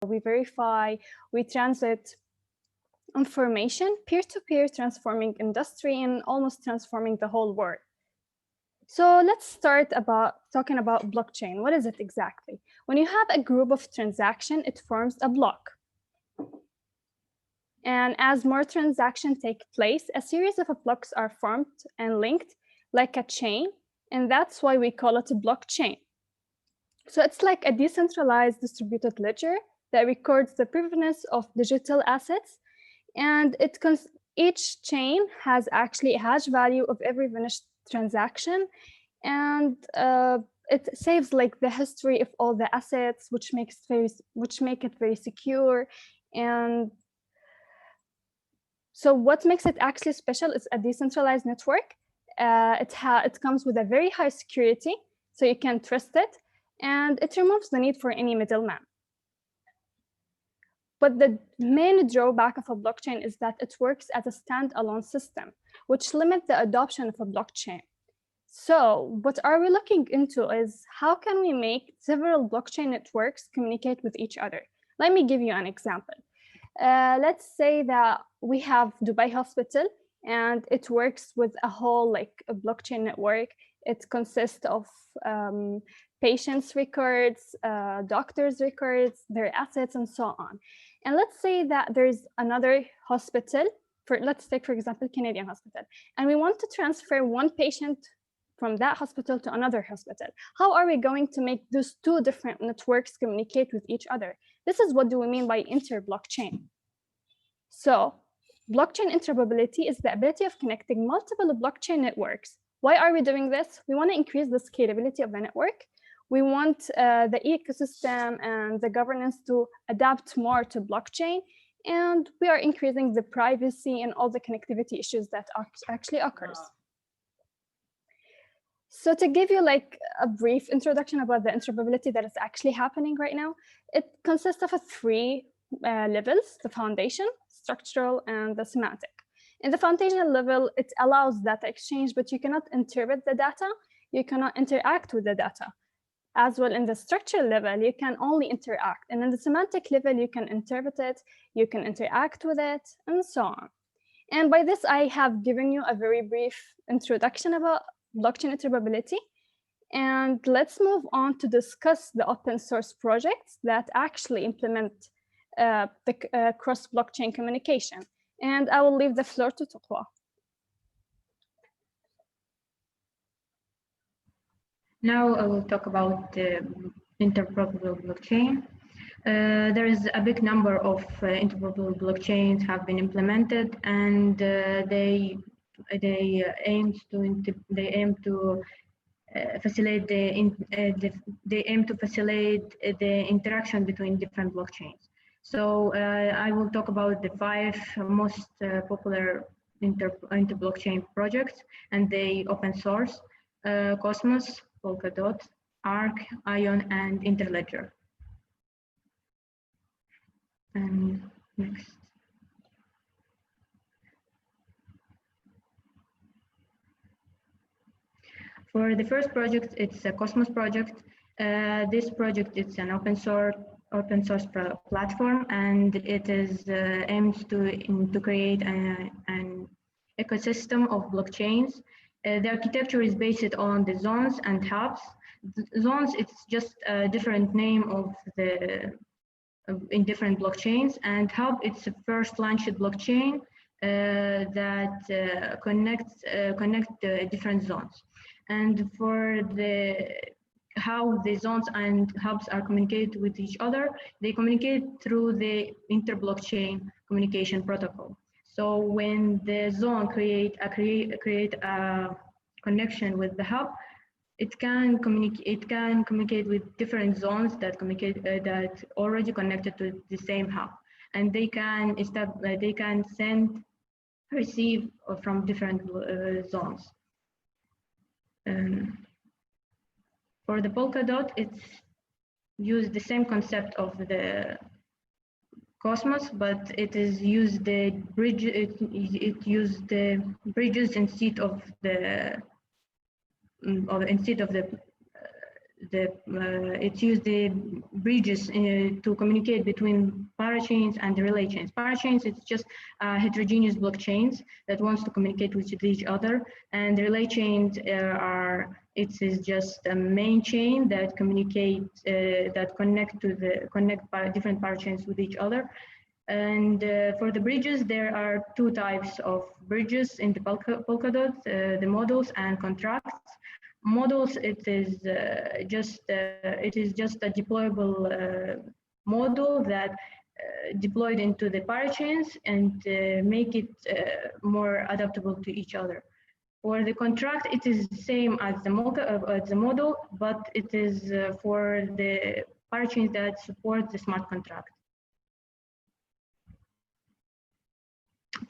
we verify, we transit information, peer-to-peer, transforming industry and almost transforming the whole world. So let's start talking about blockchain. What is it exactly? When you have a group of transactions, it forms a block. And as more transactions take place, a series of blocks are formed and linked like a chain, and that's why we call it a blockchain. So it's like a decentralized distributed ledger that records the provenance of digital assets, and each chain has actually a hash value of every finished transaction, and it saves like the history of all the assets, which make it very secure. And so what makes it actually special is a decentralized network. It comes with a very high security, so you can trust it, and it removes the need for any middleman. But the main drawback of a blockchain is that it works as a standalone system, which limits the adoption of a blockchain. So what are we looking into is how can we make several blockchain networks communicate with each other? Let me give you an example. Let's say that we have Dubai Hospital, and it works with a whole a blockchain network. It consists of patients' records, doctors' records, their assets, and so on. And let's say that there's another hospital, let's take, for example, Canadian Hospital, and we want to transfer one patient from that hospital to another hospital. How are we going to make those two different networks communicate with each other? This is what do we mean by inter-blockchain. So blockchain interoperability is the ability of connecting multiple blockchain networks. Why are we doing this? We want to increase the scalability of the network. We want the ecosystem and the governance to adapt more to blockchain. And we are increasing the privacy and all the connectivity issues that actually occurs. So to give you like a brief introduction about the interoperability that is actually happening right now, it consists of three levels: the foundation, structural, and the semantic. In the foundational level, it allows data exchange, but you cannot interpret the data, you cannot interact with the data. As well, in the structural level, you can only interact. And in the semantic level, you can interpret it, you can interact with it, and so on. And by this, I have given you a very brief introduction about blockchain interoperability. And let's move on to discuss the open source projects that actually implement the cross-blockchain communication. And I will leave the floor to Tuqwa. Now I will talk about the interoperable blockchain. There is a big number of interoperable blockchains have been implemented, and they aim to facilitate the interaction between different blockchains. So I will talk about the 5 most popular inter-blockchain projects, and they open source: Cosmos, Polkadot, Arc, Ion, and Interledger. And next. For the first project, it's a Cosmos project. This project is an open source platform, and it is aims to create an ecosystem of blockchains. The architecture is based on the zones and hubs. Zones, it's just a different name of in different blockchains, and hub, it's the first launched blockchain that connect different zones. And for how the zones and hubs are communicated with each other, they communicate through the inter-blockchain communication protocol. So when the zone create a connection with the hub, it can communicate with different zones that that already connected to the same hub, and they can send, receive from different zones. For the Polkadot, it's used the same concept of the Cosmos, but it is used the bridge. It used the bridges instead of the it uses the bridges to communicate between parachains and relay chains. Parachains, it's just heterogeneous blockchains that wants to communicate with each other, and relay chains it is just a main chain that connect different parachains with each other. And for the bridges, there are two types of bridges in the Polkadot, the modules and contracts. Modules, it is just a deployable module that deployed into the parachains and make it more adaptable to each other. For the contract, it is the same as the model, but it is for the parachains that support the smart contract.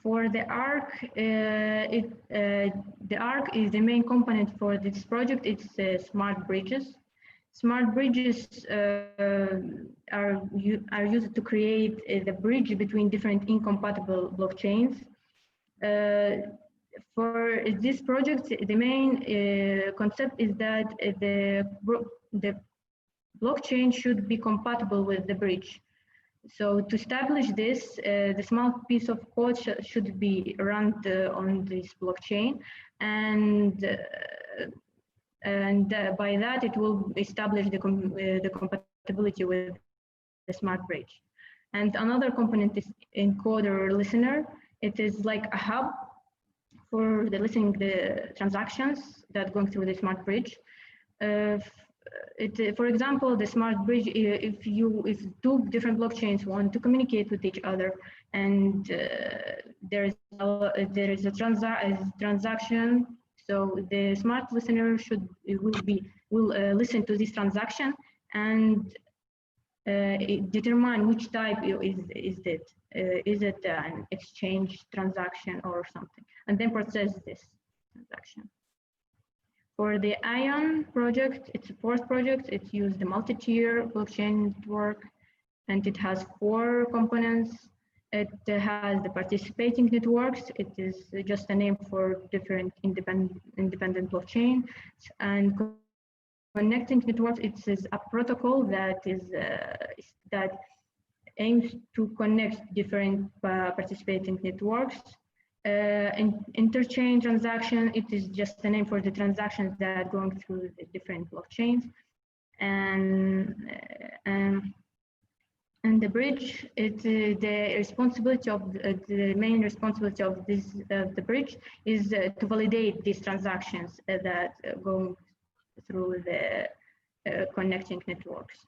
For the ARC, the ARC is the main component for this project. It's smart bridges. Smart bridges are used to create the bridge between different incompatible blockchains. For this project, the main concept is that the blockchain should be compatible with the bridge. So to establish this, the small piece of code should be run on this blockchain, and by that it will establish the compatibility with the smart bridge. And another component is encoder listener. It is like a hub for the listening the transactions that going through the smart bridge. For example, the smart bridge, if two different blockchains want to communicate with each other, and there is a transaction, so the smart listener will listen to this transaction and determine which type is it. Is it an exchange transaction or something, and then process this transaction. For the ION project, it's a fourth project. It uses the multi-tier blockchain network, and it has 4 components. It has the participating networks. It is just a name for different independent blockchains. And connecting networks, it is a protocol that aims to connect different participating networks. Interchain transaction, it is just a name for the transactions that are going through the different blockchains. And the bridge, the responsibility of the main responsibility of the bridge is to validate these transactions that go through the connecting networks.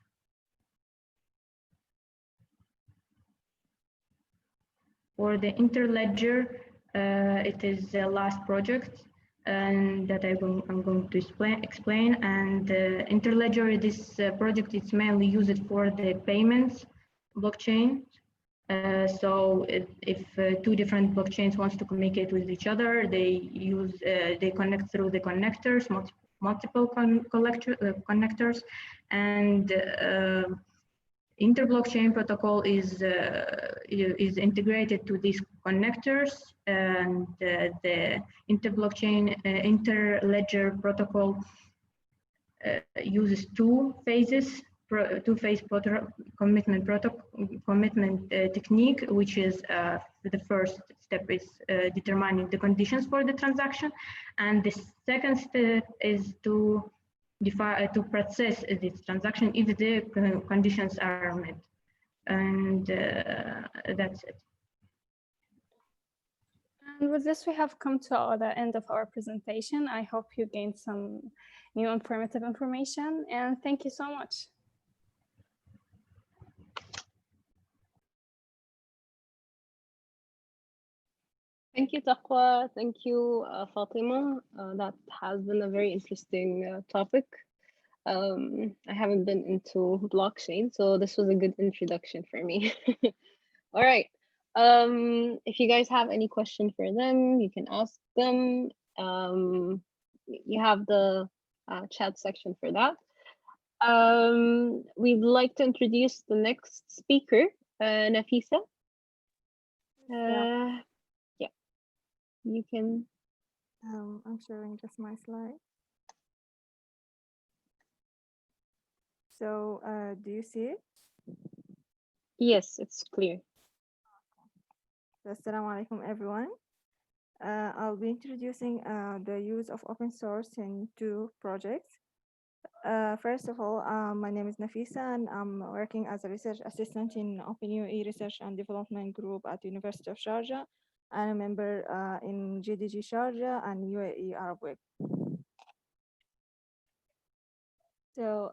For the interledger, it is the last project and that I'm going to explain. And interledger, this project is mainly used for the payments blockchain. So if 2 different blockchains wants to communicate with each other, they connect through the connectors, multiple connectors, and interblockchain protocol is integrated to these connectors, and the interledger protocol uses 2 phases, two-phase commitment technique, which is the first step is determining the conditions for the transaction, and the second step is to process this transaction if the conditions are met. And that's it. And with this, we have come to the end of our presentation. I hope you gained some new informative information, and thank you so much. Thank you, Taqwa. Thank you, Fatima. That has been a very interesting topic. I haven't been into blockchain, so this was a good introduction for me. All right. If you guys have any question for them, you can ask them. You have the chat section for that. We'd like to introduce the next speaker, Nafisa. Yeah, you can. I'm sharing just my slide. So, do you see it? Yes, it's clear. Assalamu alaikum, everyone. I'll be introducing the use of open source in two projects. First of all, my name is Nafisa, and I'm working as a research assistant in OpenUAE Research and Development Group at the University of Sharjah. I'm a member in GDG Sharjah and UAE Arab Web. So,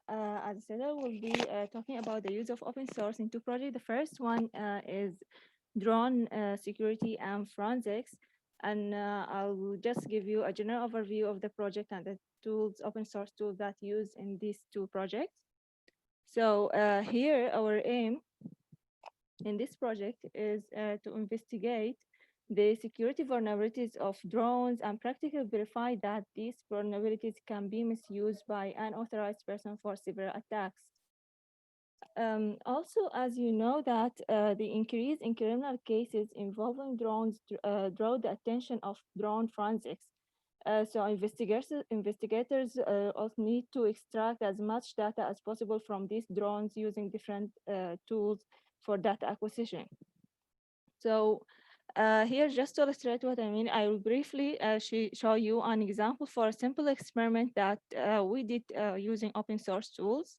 as I said, I will be talking about the use of open source in two projects. The first one is drone security and forensics. And I'll just give you a general overview of the project and the tools, open source tools that use in these two projects. So here our aim in this project is to investigate the security vulnerabilities of drones and practically verify that these vulnerabilities can be misused by unauthorized person for cyber attacks. Also, as you know, that the increase in criminal cases involving drones draw the attention of drone forensics. So investigators also need to extract as much data as possible from these drones using different tools for data acquisition. So here, just to illustrate what I mean, I will briefly show you an example for a simple experiment that we did using open source tools.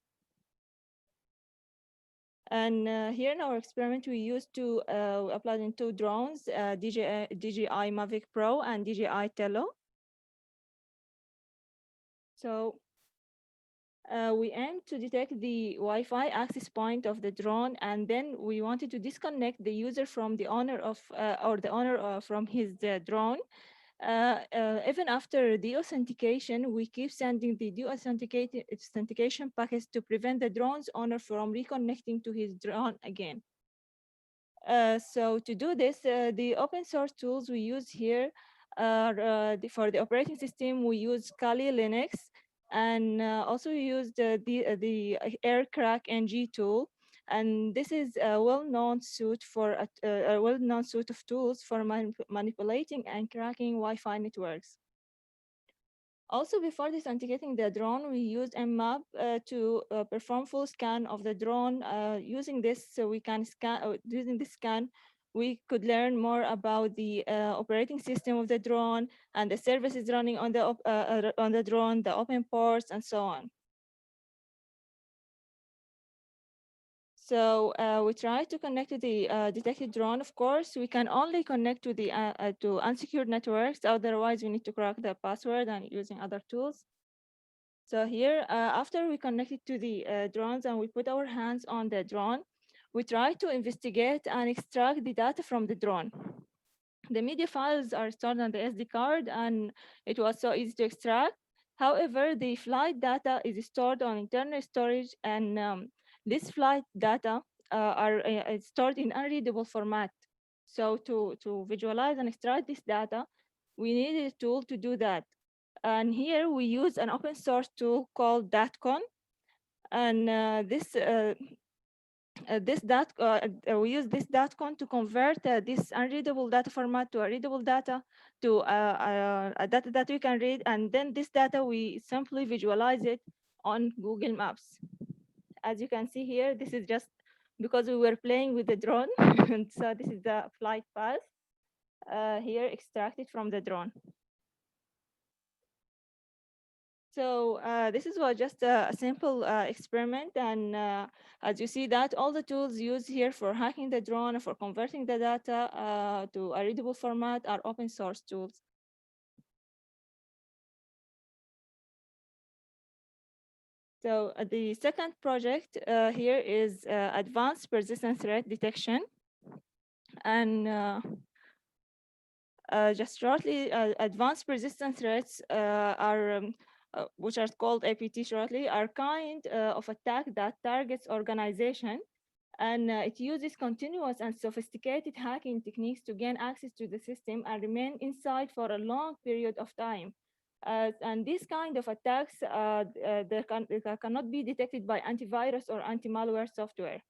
And here in our experiment, we used to apply in two drones, DJI Mavic Pro and DJI Tello. So we aimed to detect the Wi-Fi access point of the drone, and then we wanted to disconnect the user from the owner of, or the owner from his drone. Even after deauthentication, we keep sending the deauthentication packets to prevent the drone's owner from reconnecting to his drone again. So to do this, the open source tools we use here are for the operating system, we use Kali Linux, and also we use the AirCrack NG tool. And this is a well-known suite for a well-known suite of tools for manipulating and cracking Wi-Fi networks. Also, before authenticating the drone, we used Mmap to perform full scan of the drone. Using this, so we can scan. Using this scan, we could learn more about the operating system of the drone and the services running on the drone, the open ports, and so on. So we try to connect to the detected drone. Of course, we can only connect to the to unsecured networks. Otherwise, we need to crack the password and using other tools. So here, after we connected to the drones and we put our hands on the drone, we try to investigate and extract the data from the drone. The media files are stored on the SD card, and it was so easy to extract. However, the flight data is stored on internal storage, and this flight data are stored in unreadable format. So to visualize and extract this data, we needed a tool to do that. And here we use an open source tool called DATCON. And we use this DATCON to convert this unreadable data format to a readable data to a data that we can read. And then this data, we simply visualize it on Google Maps. As you can see here, this is just because we were playing with the drone. And so this is the flight path here extracted from the drone. So this is just a simple experiment, and as you see that all the tools used here for hacking the drone or for converting the data to a readable format are open source tools. So the second project here is advanced persistent threat detection. And just shortly, advanced persistent threats are which are called APT shortly, are kind of attack that targets organization, and it uses continuous and sophisticated hacking techniques to gain access to the system and remain inside for a long period of time. And these kind of attacks, they cannot be detected by antivirus or anti-malware software.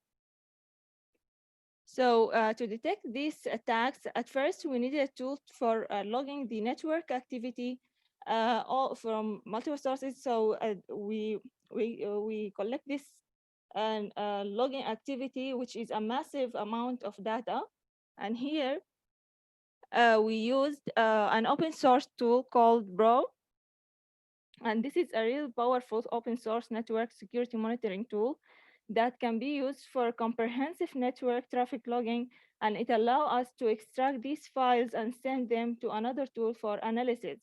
So to detect these attacks, at first we needed a tool for logging the network activity all from multiple sources. So we collect this logging activity, which is a massive amount of data. And here we used an open source tool called Bro. And this is a real powerful open source network security monitoring tool that can be used for comprehensive network traffic logging, and it allows us to extract these files and send them to another tool for analysis.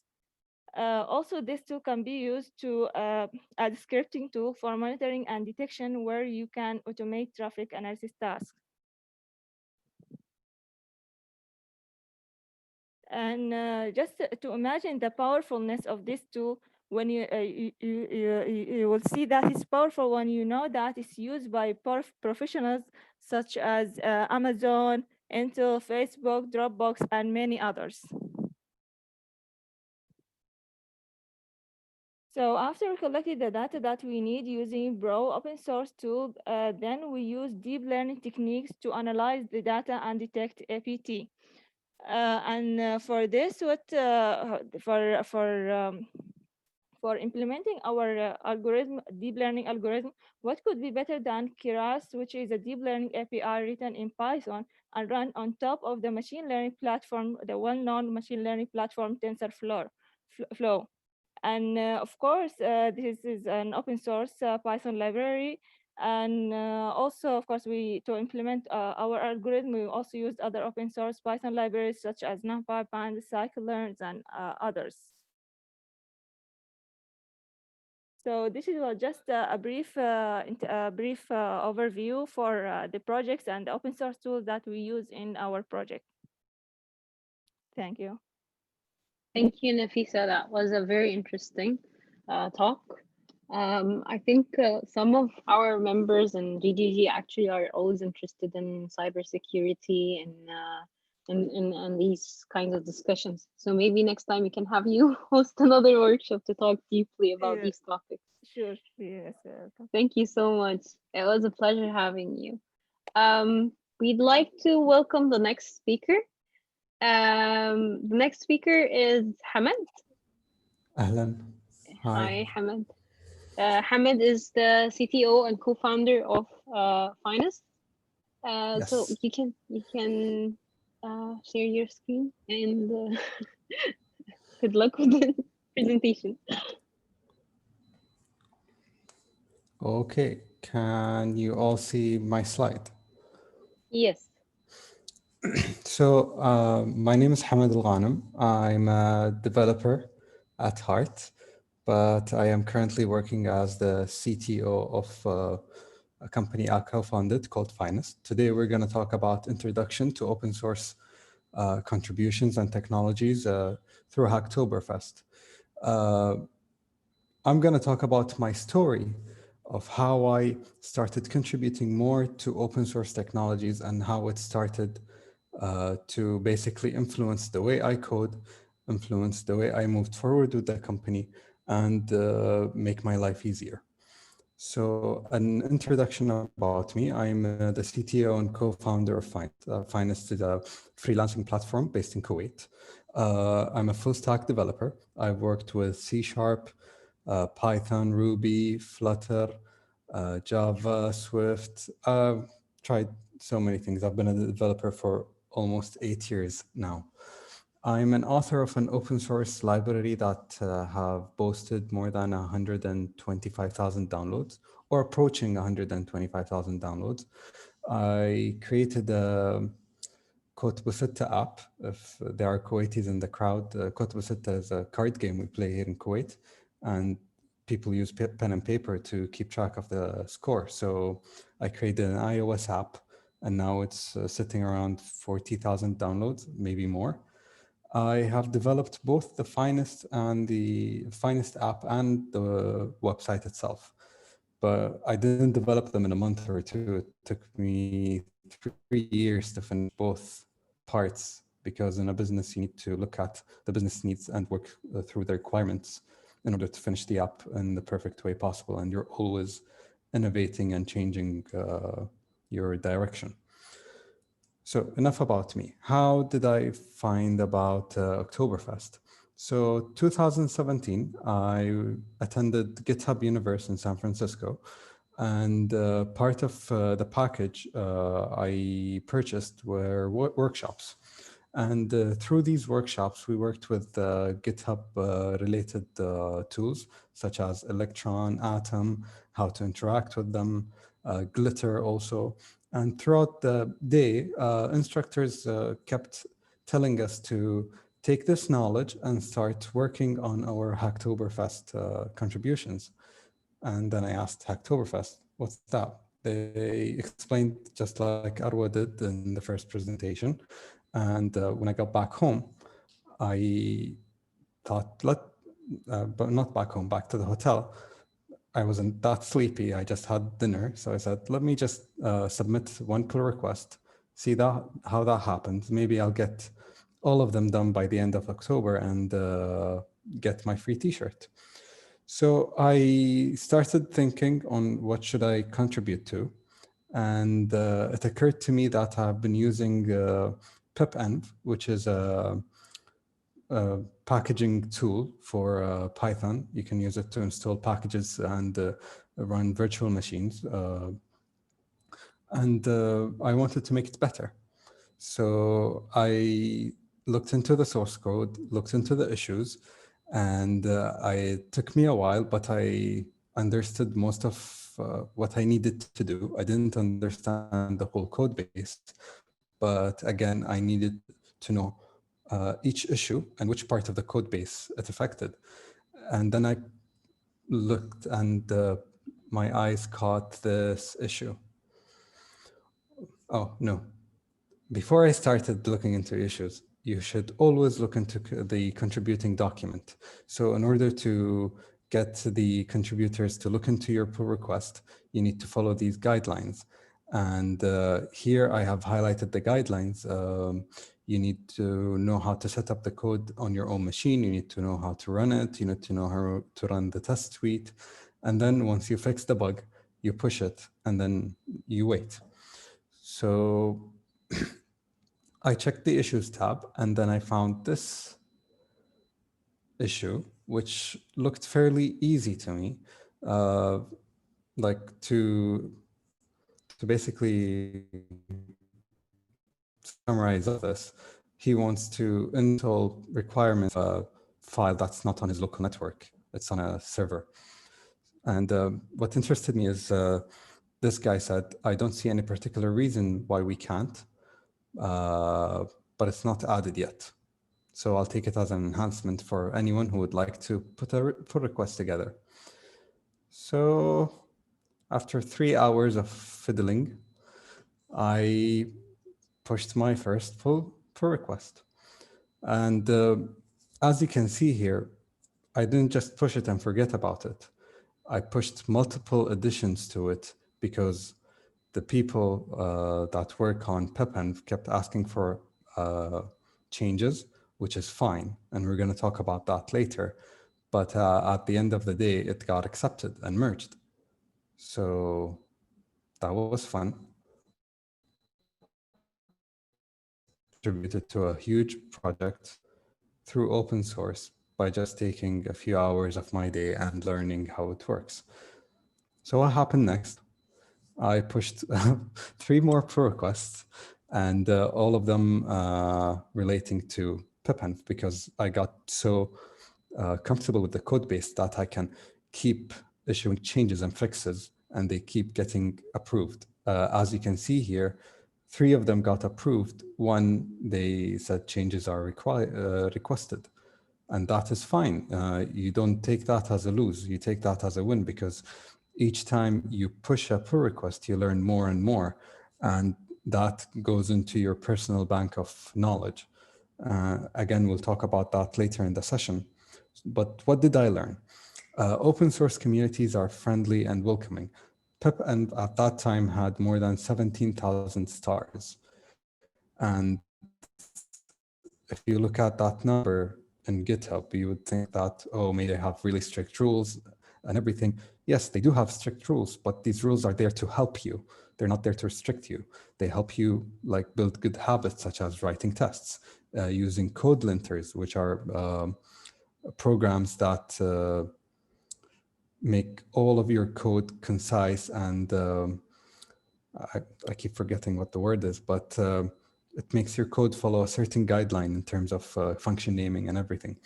Also, this tool can be used to as a scripting tool for monitoring and detection, where you can automate traffic analysis tasks. And just to imagine the powerfulness of this tool, when you will see that it's powerful when you know that it's used by professionals such as Amazon, Intel, Facebook, Dropbox, and many others. So after we collected the data that we need using Bro open source tool, then we use deep learning techniques to analyze the data and detect APT. And for this, for implementing our algorithm, deep learning algorithm, what could be better than Keras, which is a deep learning API written in Python and run on top of the machine learning platform, the well-known machine learning platform TensorFlow. And of course, this is an open source Python library. And also, of course, to implement our algorithm, we also used other open source Python libraries such as NumPy, Pandas, scikit-learn, and others. So this is just a brief overview for the projects and the open source tools that we use in our project. Thank you. Thank you, Nafisa. That was a very interesting talk. I think some of our members in GGG actually are always interested in cybersecurity and these kinds of discussions. So maybe next time we can have you host another workshop to talk deeply about these topics. Sure. Yes. Thank you so much. It was a pleasure having you. We'd like to welcome the next speaker. The next speaker is Hamad. Ahlan. Hi, Hamad. Hamad is the CTO and co-founder of Finest. Yes. So you can share your screen and good luck with the presentation. Okay, can you all see my slide? Yes. So my name is Hamad Al Ghanem. I'm a developer at heart, but I am currently working as the CTO of a company I co-founded called Finest. Today we're going to talk about introduction to open source contributions and technologies through HacktoberFest. I'm going to talk about my story of how I started contributing more to open source technologies and how it started to basically influence the way I code, influence the way I moved forward with the company, and make my life easier. So an introduction about me, I'm the CTO and co-founder of Finest. Finest is a freelancing platform based in Kuwait. I'm a full stack developer. I've worked with C#, Python, Ruby, Flutter, Java, Swift. I've tried so many things. I've been a developer for almost 8 years now. I'm an author of an open source library that have boasted more than 125,000 downloads, or approaching 125,000 downloads. I created a HacktoberFest app. If there are Kuwaitis in the crowd, HacktoberFest is a card game we play here in Kuwait, and people use pen and paper to keep track of the score. So I created an iOS app, and now it's sitting around 40,000 downloads, maybe more. I have developed both the Finest app and the website itself, but I didn't develop them in a month or two. It took me 3 years to finish both parts, because in a business you need to look at the business needs and work through the requirements in order to finish the app in the perfect way possible. And you're always innovating and changing your direction. So enough about me. How did I find about HacktoberFest? So 2017, I attended GitHub Universe in San Francisco, and part of the package I purchased were workshops. And through these workshops, we worked with GitHub related tools such as Electron, Atom, how to interact with them, Glitter also. And throughout the day, instructors kept telling us to take this knowledge and start working on our HacktoberFest contributions. And then I asked HacktoberFest, what's that? They explained just like Arwa did in the first presentation. And when I got back home, I thought, but not back home, back to the hotel. I wasn't that sleepy. I just had dinner. So I said, let me just submit one pull request, see how that happens. Maybe I'll get all of them done by the end of October and get my free t-shirt. So I started thinking on what should I contribute to. And it occurred to me that I've been using pipenv, which is a packaging tool for Python. You can use it to install packages and run virtual machines. And I wanted to make it better. So I looked into the source code, looked into the issues, and it took me a while, but I understood most of what I needed to do. I didn't understand the whole code base, but again, I needed to know each issue and which part of the code base it affected. And then I looked and my eyes caught this issue. Oh, no. Before I started looking into issues, you should always look into the contributing document. So in order to get the contributors to look into your pull request, you need to follow these guidelines. And here I have highlighted the guidelines. You need to know how to set up the code on your own machine. You need to know how to run it. You need to know how to run the test suite. And then once you fix the bug, you push it and then you wait. So I checked the issues tab and then I found this issue, which looked fairly easy to me. Like to basically summarize this, he wants to install requirements a file that's not on his local network. It's on a server. And what interested me is this guy said, I don't see any particular reason why we can't, but it's not added yet. So I'll take it as an enhancement for anyone who would like to put a pull request together. So after 3 hours of fiddling, I pushed my first pull request. And as you can see here, I didn't just push it and forget about it. I pushed multiple additions to it because the people that work on pipenv kept asking for changes, which is fine. And we're going to talk about that later. But at the end of the day, it got accepted and merged. So that was fun. Contributed to a huge project through open source by just taking a few hours of my day and learning how it works. So what happened next? I pushed 3 more pull requests and all of them relating to pipenv because I got so comfortable with the code base that I can keep issuing changes and fixes and they keep getting approved. As you can see here, 3 of them got approved. 1, they said changes are requested. And that is fine. You don't take that as a lose. You take that as a win because each time you push a pull request, you learn more and more. And that goes into your personal bank of knowledge. Again, we'll talk about that later in the session. But what did I learn? Open source communities are friendly and welcoming. pipenv at that time had more than 17,000 stars. And if you look at that number in GitHub, you would think that, oh, maybe they have really strict rules and everything. Yes, they do have strict rules, but these rules are there to help you. They're not there to restrict you. They help you like build good habits, such as writing tests, using code linters, which are programs that make all of your code concise and I keep forgetting what the word is, but it makes your code follow a certain guideline in terms of function naming and everything.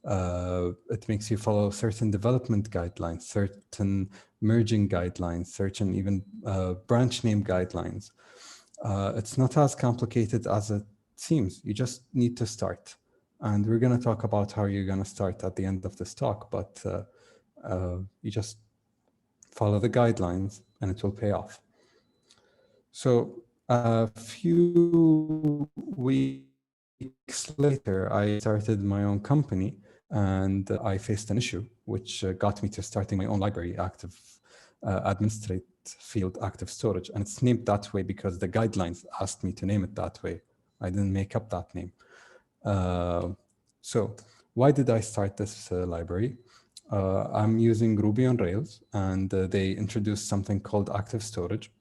It makes you follow certain development guidelines, certain merging guidelines, certain even branch name guidelines. It's not as complicated as it seems. You just need to start. And we're going to talk about how you're going to start at the end of this talk, but you just follow the guidelines and it will pay off. So a few weeks later, I started my own company and I faced an issue, which got me to starting my own library, administrate field active storage. And it's named that way because the guidelines asked me to name it that way. I didn't make up that name. So why did I start this library? I'm using Ruby on Rails, and they introduced something called active storage.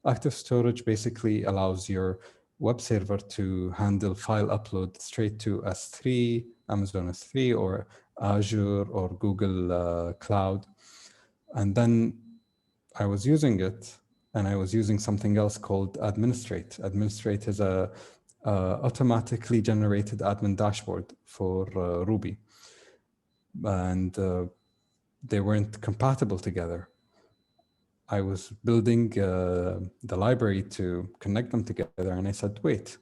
Active storage basically allows your web server to handle file upload straight to S3, Amazon S3, or Azure or Google Cloud. And then I was using it, and I was using something else called Administrate. Administrate is a automatically generated admin dashboard for Ruby. And they weren't compatible together. I was building the library to connect them together, and I said, "Wait,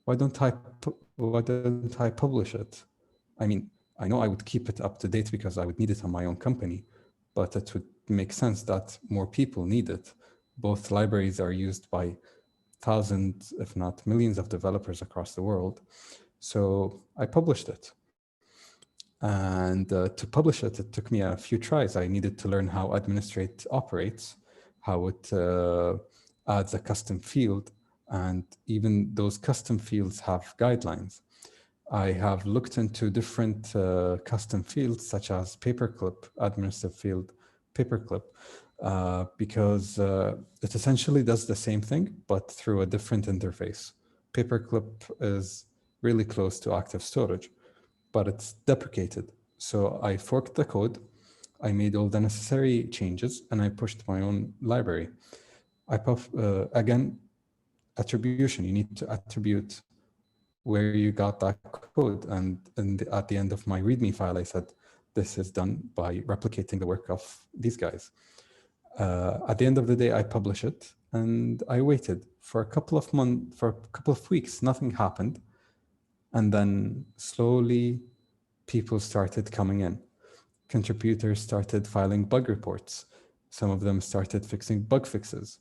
why don't I publish it? I mean, I know I would keep it up to date because I would need it on my own company, but it would make sense that more people need it. Both libraries are used by thousands, if not millions, of developers across the world, so I published it." And to publish it, it took me a few tries. I needed to learn how Administrate operates, how it adds a custom field, and even those custom fields have guidelines. I have looked into different custom fields, such as paperclip, administrative field, paperclip, because it essentially does the same thing, but through a different interface. Paperclip is really close to active storage, but it's deprecated. So I forked the code, I made all the necessary changes, and I pushed my own library. Again, attribution, you need to attribute where you got that code. And at the end of my README file, I said, this is done by replicating the work of these guys. At the end of the day, I publish it, and I waited for a couple of months, for a couple of weeks, nothing happened. And then slowly, people started coming in. Contributors started filing bug reports. Some of them started fixing bug fixes.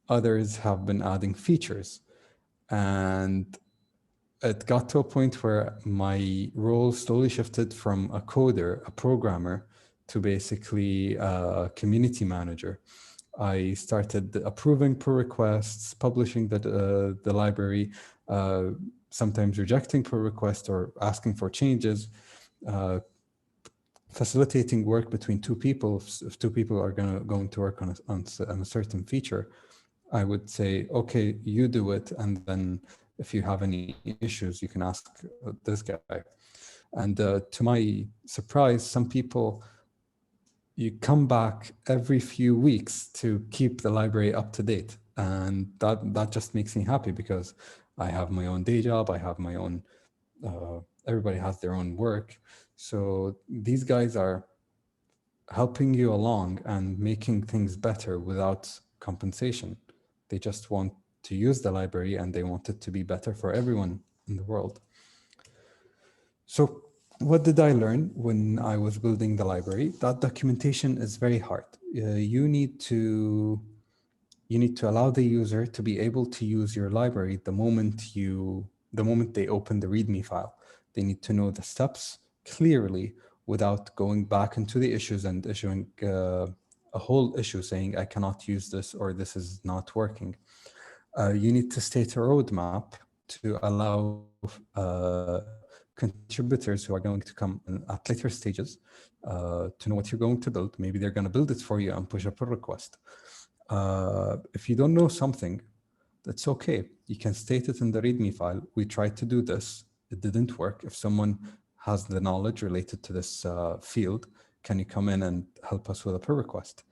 Others have been adding features. And it got to a point where my role slowly shifted from a coder, a programmer, to basically a community manager. I started approving pull requests, publishing the library, sometimes rejecting pull requests or asking for changes, facilitating work between two people. If two people are going to work on a certain feature, I would say, okay, you do it, and then if you have any issues, you can ask this guy. And to my surprise, some people, you come back every few weeks to keep the library up to date. And that just makes me happy because I have my own day job, I have my own, everybody has their own work. So these guys are helping you along and making things better without compensation. They just want to use the library and they want it to be better for everyone in the world. So what did I learn when I was building the library? That documentation is very hard. You need to allow the user to be able to use your library the moment they open the README file. They need to know the steps clearly without going back into the issues and issuing a whole issue saying, I cannot use this or this is not working. You need to state a roadmap to allow contributors who are going to come at later stages to know what you're going to build. Maybe they're going to build it for you and push a pull request. If you don't know something, that's okay. You can state it in the README file. We tried to do this. It didn't work. If someone has the knowledge related to this field. Can you come in and help us with a pull request?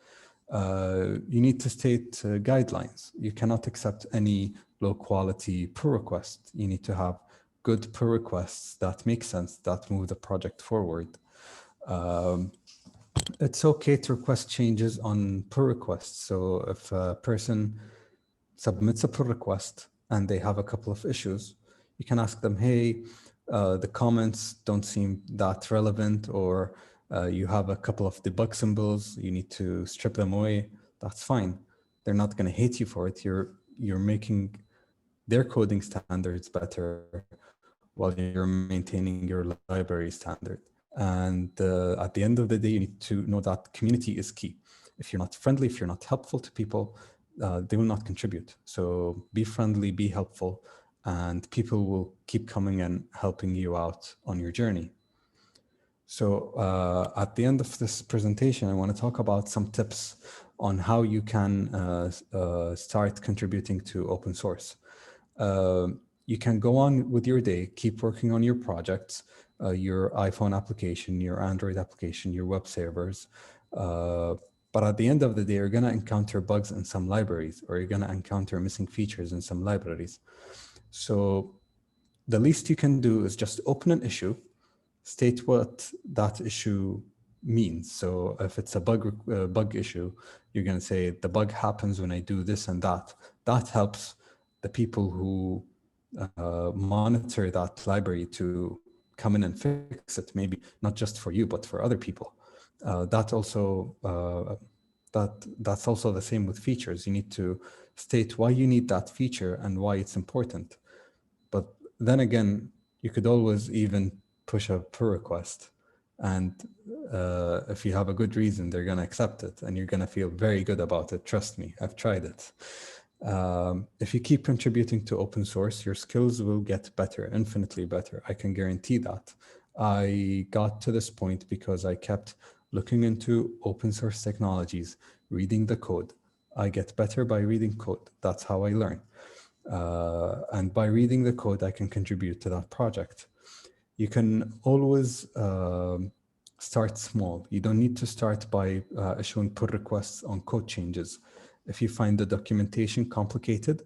You need to state guidelines. You cannot accept any low quality pull request. You need to have good pull requests that make sense, that move the project forward. It's okay to request changes on pull requests. So if a person submits a pull request and they have a couple of issues, you can ask them, hey, the comments don't seem that relevant, or you have a couple of debug symbols, you need to strip them away. That's fine. They're not going to hate you for it. You're making their coding standards better while you're maintaining your library standard. And at the end of the day, you need to know that community is key. If you're not friendly, if you're not helpful to people, they will not contribute. So be friendly, be helpful, and people will keep coming and helping you out on your journey. So at the end of this presentation, I want to talk about some tips on how you can start contributing to open source. You can go on with your day, keep working on your projects, your iPhone application, your Android application, your web servers. But at the end of the day, you're going to encounter bugs in some libraries, or you're going to encounter missing features in some libraries. So the least you can do is just open an issue, state what that issue means. So if it's a bug issue, you're going to say the bug happens when I do this and that. That helps the people who monitor that library to come in and fix it, maybe not just for you, but for other people. That's also the same with features. You need to state why you need that feature and why it's important. But then again, you could always even push a pull request. And if you have a good reason, they're going to accept it and you're going to feel very good about it. Trust me, I've tried it. If you keep contributing to open source, your skills will get better, infinitely better. I can guarantee that. I got to this point because I kept looking into open source technologies, reading the code. I get better by reading code. That's how I learn. And by reading the code, I can contribute to that project. You can always start small. You don't need to start by issuing pull requests on code changes. If you find the documentation complicated,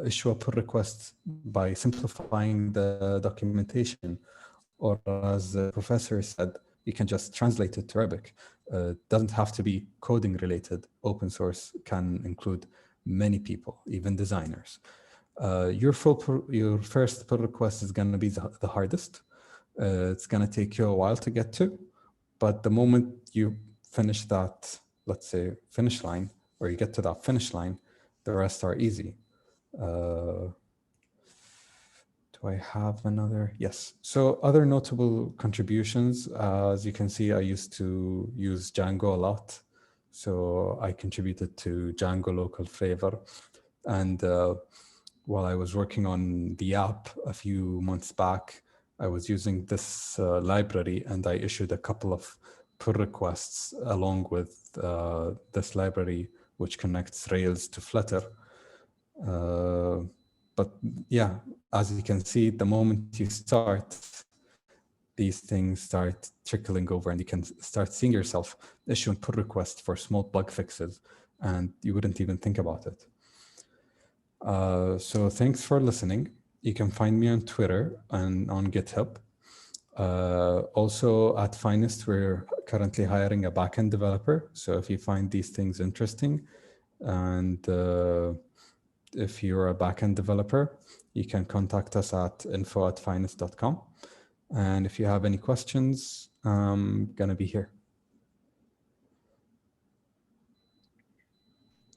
issue a pull request by simplifying the documentation. Or as the professor said, you can just translate it to Arabic. Doesn't have to be coding related. Open source can include many people, even designers. Your first pull request is going to be the hardest. It's going to take you a while to get to, but the moment you finish that, let's say, finish line, or you get to that finish line, the rest are easy. Do I have another? Yes. So other notable contributions, as you can see, I used to use Django a lot. So I contributed to Django local flavor. And while I was working on the app a few months back, I was using this library and I issued a couple of pull requests along with this library, which connects Rails to Flutter. But yeah, as you can see, the moment you start, these things start trickling over and you can start seeing yourself issuing pull requests for small bug fixes and you wouldn't even think about it. So thanks for listening. You can find me on Twitter and on GitHub. Also at Finest, we're currently hiring a backend developer. So if you find these things interesting and if you're a backend developer, you can contact us at info@finest.com. And if you have any questions, I'm going to be here.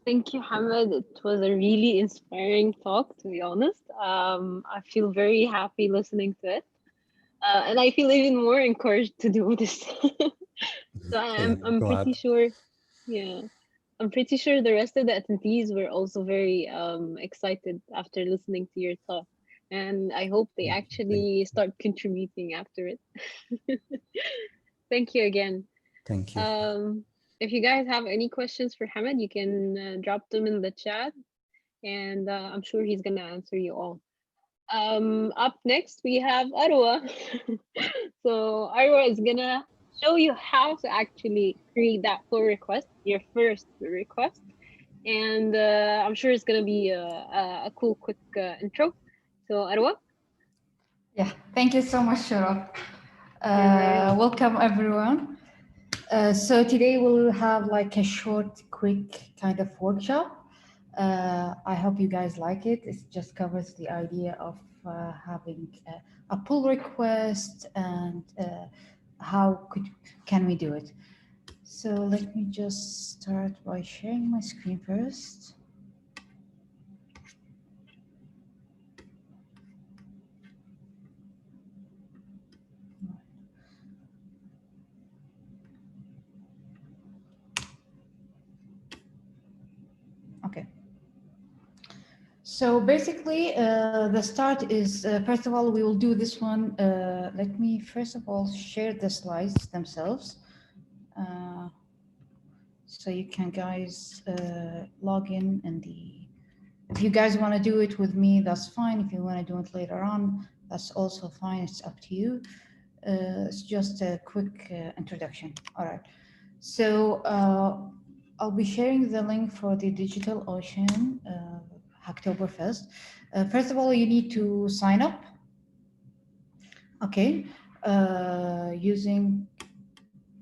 Thank you, Hamad. It was a really inspiring talk, to be honest. I feel very happy listening to it. And I feel even more encouraged to do this. So I'm pretty sure, yeah, I'm pretty sure the rest of the attendees were also very excited after listening to your talk. And I hope they actually start contributing after it. Thank you again. Thank you. If you guys have any questions for Hamad, you can drop them in the chat and I'm sure he's going to answer you all. Up next, we have Arwa. So Arwa is gonna show you how to actually create that pull request, your first request. And I'm sure it's gonna be a cool, quick intro. So Arwa, Yeah, thank you so much, Sharaf. you're very welcome. Welcome, everyone. So today we'll have like a short, quick kind of workshop. I hope you guys like it. It just covers the idea of having a pull request and how can we do it. So let me just start by sharing my screen first. Okay. So basically, the start is, first of all, we will do this one. Let me first of all share the slides themselves. So you can guys log in and if you guys want to do it with me, that's fine. If you want to do it later on, that's also fine. It's up to you. It's just a quick introduction. All right. So I'll be sharing the link for the Digital Ocean HacktoberFest. First of all, you need to sign up. Okay. Using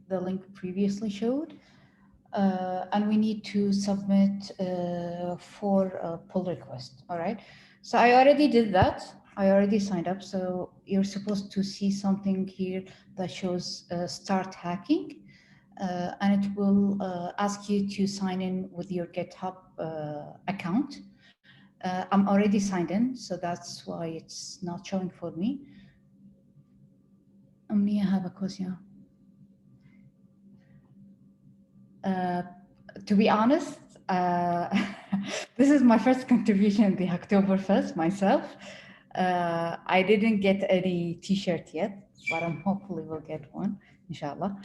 the link previously showed. And we need to submit 4 pull requests. All right. So I already did that. I already signed up. So you're supposed to see something here that shows start hacking. And it will ask you to sign in with your GitHub account. I'm already signed in, so that's why it's not showing for me. I have a question. To be honest, this is my first contribution in the Hacktoberfest myself. I didn't get any t-shirt yet, but I'm hopefully will get one, inshallah.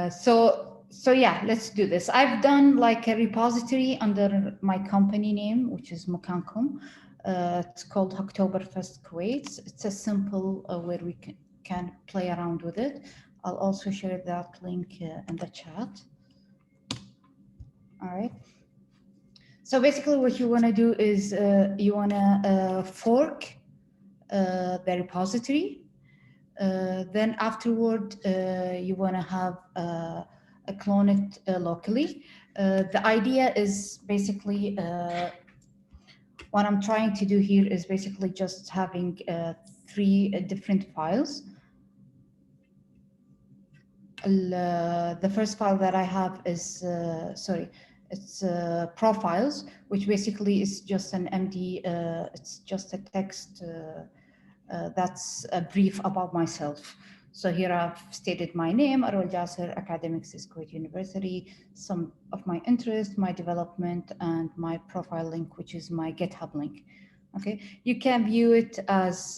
So yeah, let's do this. I've done like a repository under my company name, which is Mukankum. It's called HacktoberFest Kuwait. It's a simple where we can play around with it. I'll also share that link in the chat. All right. So basically what you want to do is you want to fork the repository. Then afterward, you want to have clone it locally. The idea is basically what I'm trying to do here is basically just having 3 different files. The first file that I have is, it's profiles, which basically is just an MD, it's just a text that's a brief about myself. So here I've stated my name, Arwal Jasser, academics is Kuwait University, some of my interests, my development, and my profile link, which is my GitHub link. Okay, you can view it as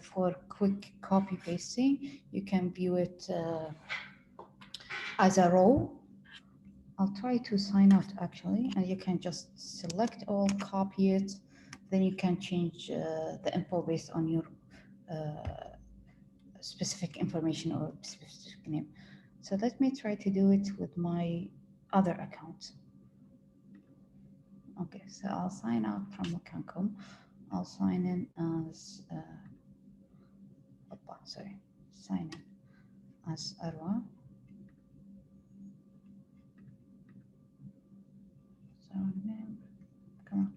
for quick copy pasting. You can view it as a row. I'll try to sign out actually, and you can just select all, copy it, then you can change the info based on your specific information or specific name. So let me try to do it with my other account. Okay, so I'll sign out from Mukankum. I'll sign in as, sign in as Arwa. So name, come on.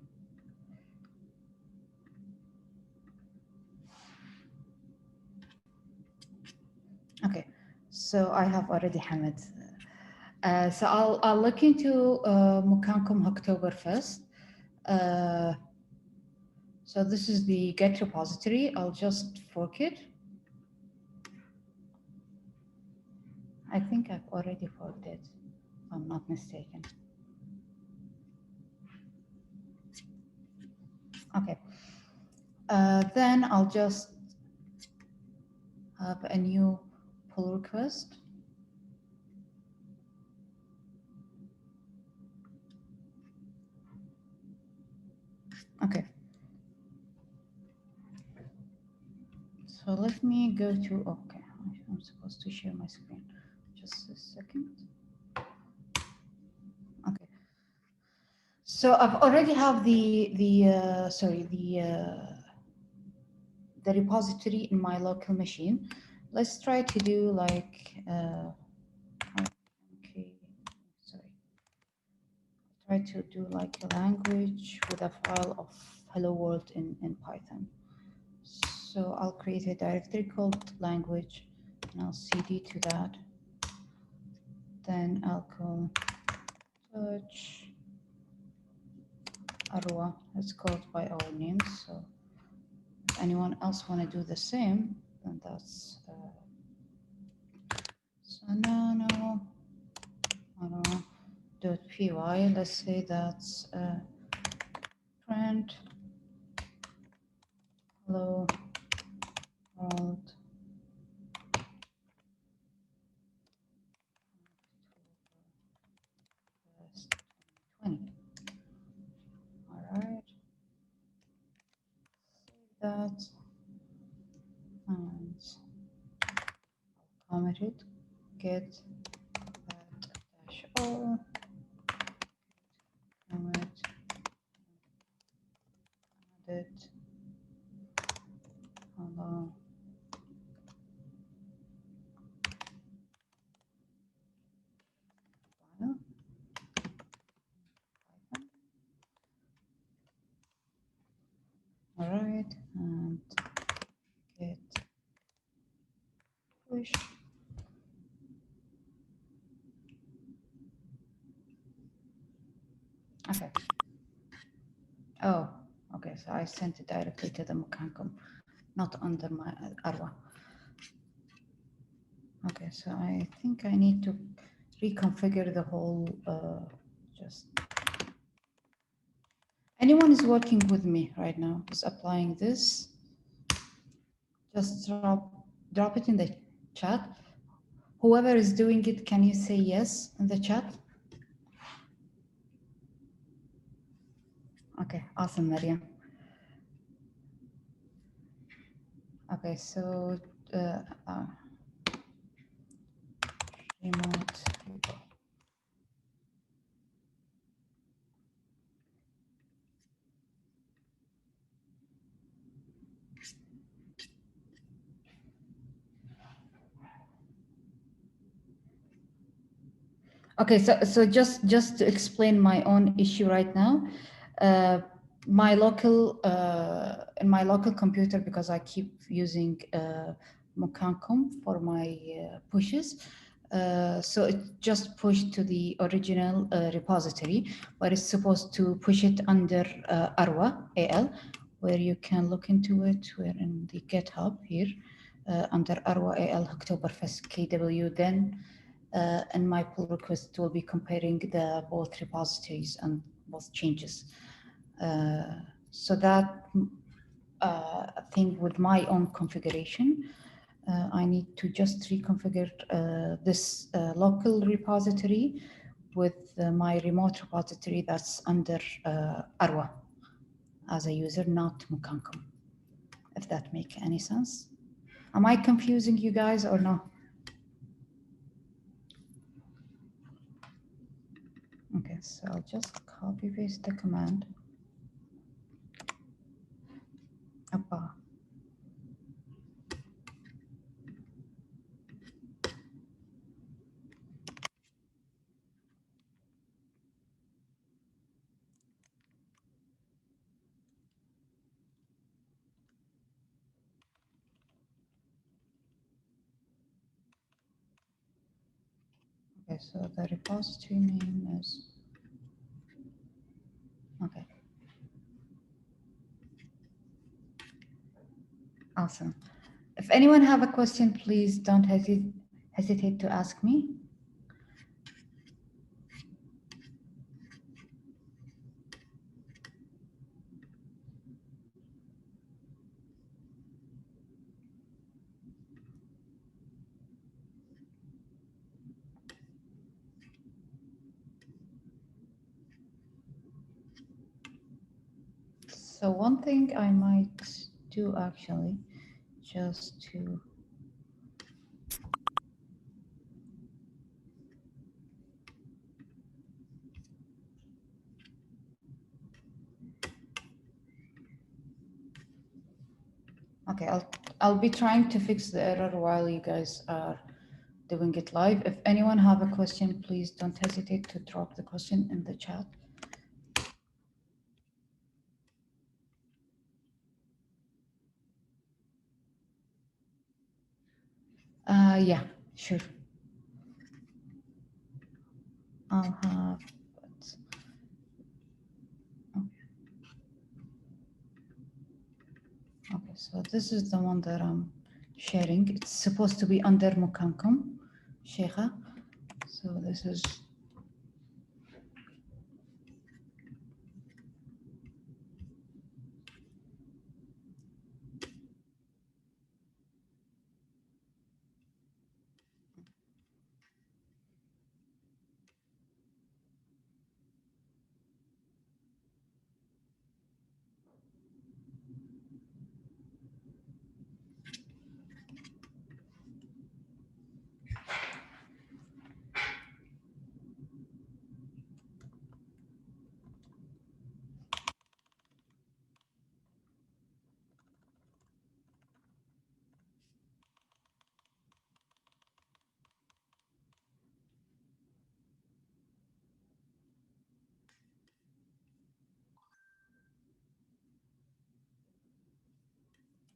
Okay, so I have already Hamid. So I'll look into Mukankum HacktoberFest. So this is the Git repository. I'll just fork it. I think I've already forked it, if I'm not mistaken. Okay. Then I'll just have a new pull request. Okay. So let me go to, okay, I'm supposed to share my screen. Just a second. Okay. So I've already have the repository in my local machine. Let's try to do like, okay, sorry. Try to do like a language with a file of hello world in Python. So I'll create a directory called language and I'll cd to that. Then I'll call search Arwa. It's called by our names. So if anyone else want to do the same, then that's Sanano Arwa.py. Let's say that's print hello world. All right. Save that and comment it. Get that dash o. Comment. Added. Hello. File. All right, and get push. Okay. Oh, okay. So I sent it directly to the Mukancom, not under my Arwa. Okay, so I think I need to reconfigure the whole. Just anyone is working with me right now is applying this. Just drop it in the chat. Whoever is doing it, can you say yes in the chat? Okay, awesome, Maryam. Okay, so remote. Okay, so just to explain my own issue right now, my local in my local computer, because I keep using Mukancom for my pushes, so it just pushed to the original repository, but it's supposed to push it under Arwa AL, where you can look into it. We're in the GitHub here under Arwa AL HacktoberFest KW. Then and my pull request will be comparing the both repositories and both changes. So that thing with my own configuration, I need to just reconfigure this local repository with my remote repository that's under Arwa as a user, not Mukancom, if that makes any sense. Am I confusing you guys or no? Okay, so I'll just copy paste the command. Appa. Okay, so the repository name is, okay. Awesome. If anyone have a question, please don't hesitate to ask me. So one thing I might do actually, just to okay, I'll be trying to fix the error while you guys are doing it live. If anyone have a question, please don't hesitate to drop the question in the chat. Yeah, sure. I'll have, okay, so this is the one that I'm sharing. It's supposed to be under Mukamkum, Sheikha. So this is,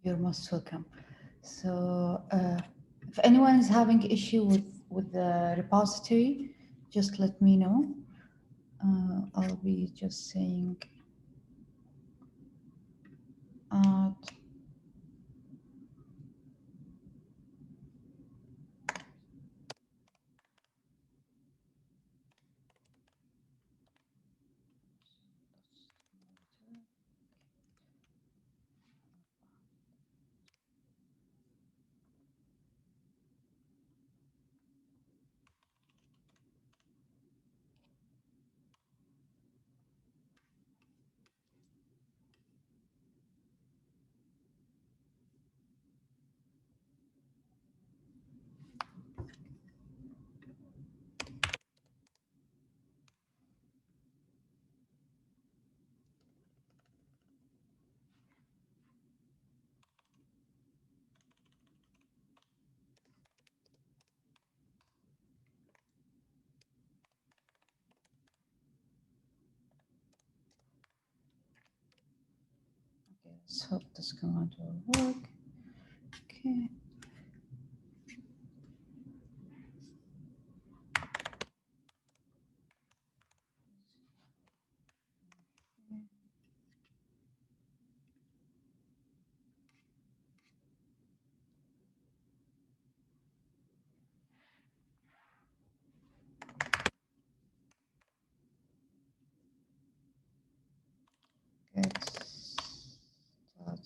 you're most welcome. So if anyone is having issue with the repository, just let me know. I'll be just saying let's hope this command will work. Okay.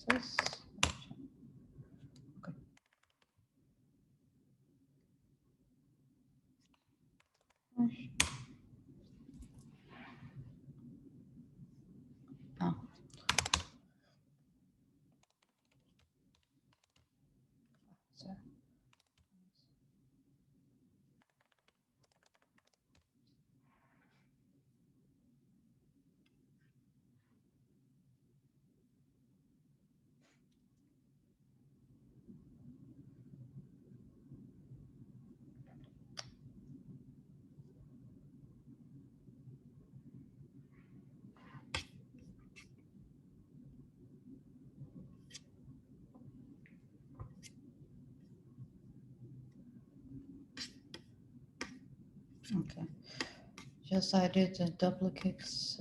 Status. Okay. Oh. So. Okay, just I did the duplicates.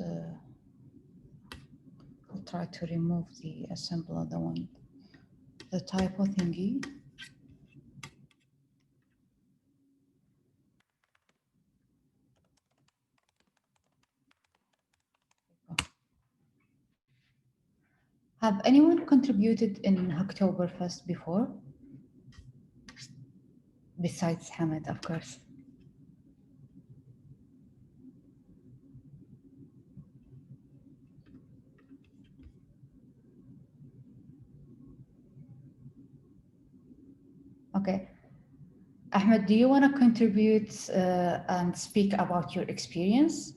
I'll try to remove the assembler, the one, the typo thingy. Have anyone contributed in HacktoberFest before? Besides Hamid, of course. Okay. Ahmed, do you want to contribute and speak about your experience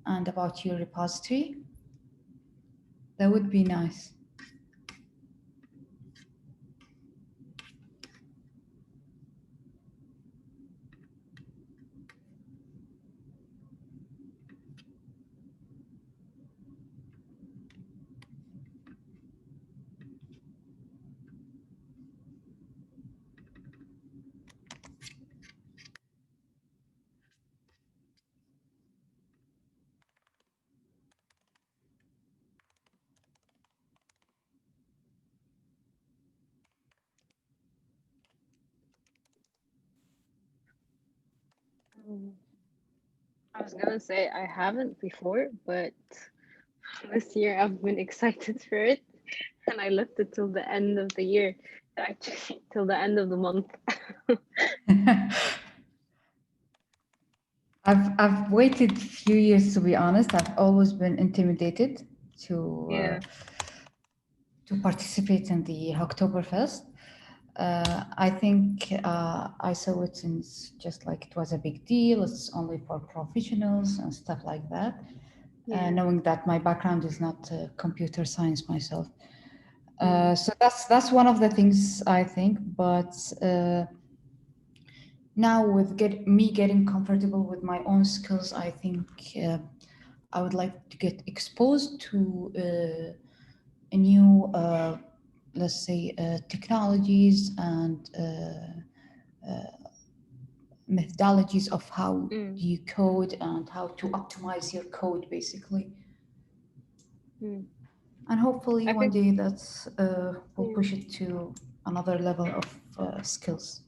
and about your repository? That would be nice. I was gonna say I haven't before, but this year I've been excited for it, and I left it till the end of the year, actually till the end of the month. I've waited a few years, to be honest. I've always been intimidated Yeah. to participate in the HacktoberFest. I think I saw it since just like it was a big deal. It's only for professionals and stuff like that. Yeah. Knowing that my background is not computer science myself. Mm. So that's one of the things I think. But now with me getting comfortable with my own skills, I think I would like to get exposed to a new, let's say, technologies and methodologies of how you code and how to optimize your code, basically. Mm. And hopefully I one think, day that's will yeah, push it to another level of skills.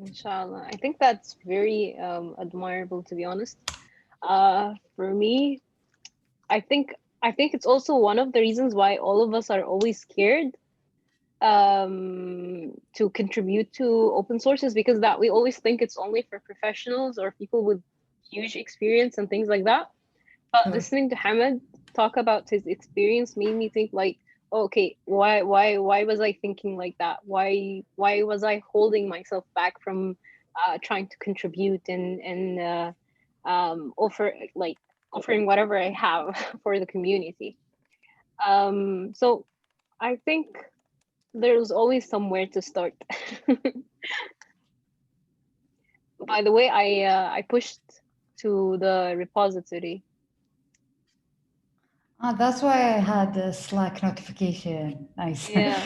inshallah. I think that's very admirable, to be honest. For me, I think it's also one of the reasons why all of us are always scared to contribute to open sources, because that we always think it's only for professionals or people with huge experience and things like that. But Sure. listening to Hamad talk about his experience made me think like, okay, why was I thinking like that? Why was I holding myself back from trying to contribute and offering whatever I have for the community? So I think there's always somewhere to start. By the way, I pushed to the repository. That's why I had a Slack notification. Nice. Yeah.